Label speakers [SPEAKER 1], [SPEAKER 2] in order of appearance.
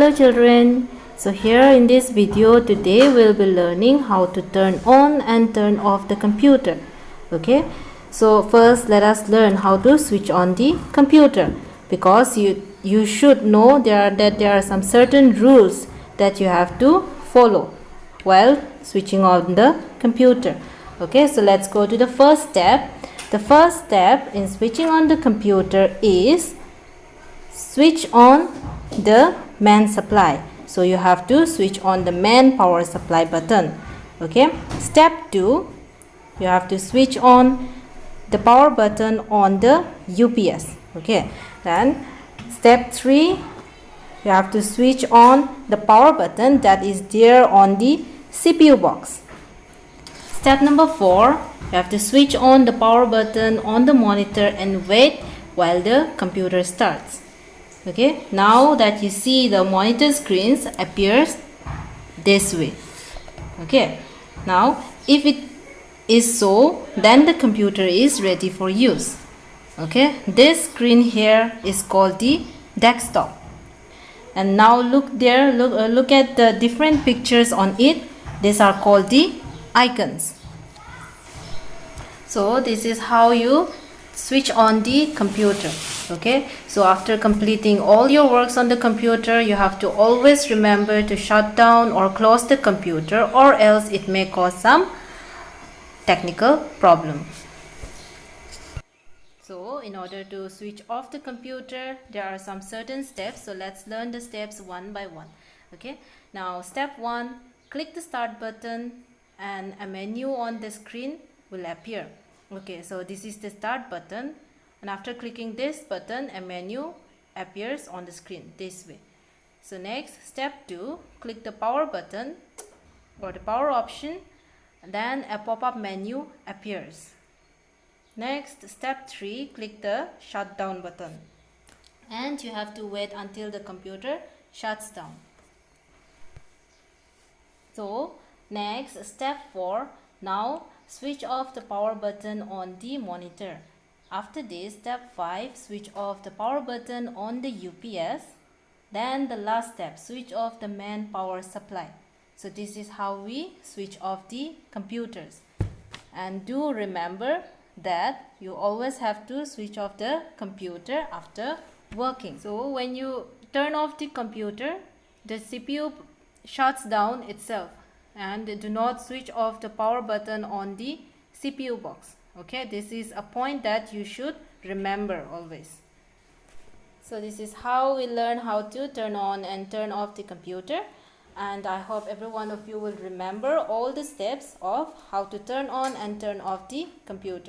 [SPEAKER 1] Hello children, so here in this video today we'll be learning how to turn on and turn off the computer. Okay, so first let us learn how to switch on the computer, because you should know that there are some certain rules that you have to follow while switching on the computer. Okay, so let's go to the first step. The first step in switching on the computer is switch on the main supply. So you have to switch on the main power supply button. Okay, step 2, you have to switch on the power button on the UPS. Okay, then step 3, you have to switch on the power button that is there on the CPU box. Step number 4, you have to switch on the power button on the monitor and wait while the computer starts. Okay, now that you see the monitor screens appears this way. Okay, now if it is so, then the computer is ready for use. Okay, this screen here is called the desktop, and now look there, look at the different pictures on it. These are called the icons. So this is how you switch on the computer. Okay, so after completing all your works on the computer, you have to always remember to shut down or close the computer, or else it may cause some technical problem. So in order to switch off the computer, there are some certain steps, so let's learn the steps one by one. Okay, now step 1, click the start button and a menu on the screen will appear. Okay, so this is the start button, and after clicking this button, a menu appears on the screen this way. So next, step 2, click the power button or the power option, then a pop-up menu appears. Next, step 3, click the shutdown button, and you have to wait until the computer shuts down. So next, step 4, now switch off the power button on the monitor. After this, step 5, switch off the power button on the UPS. Then the last step, switch off the main power supply. So this is how we switch off the computers. And do remember that you always have to switch off the computer after working. So when you turn off the computer, the CPU shuts down itself, and do not switch off the power button on the CPU box. Okay, this is a point that you should remember always. So this is how we learn how to turn on and turn off the computer, and I hope every one of you will remember all the steps of how to turn on and turn off the computer.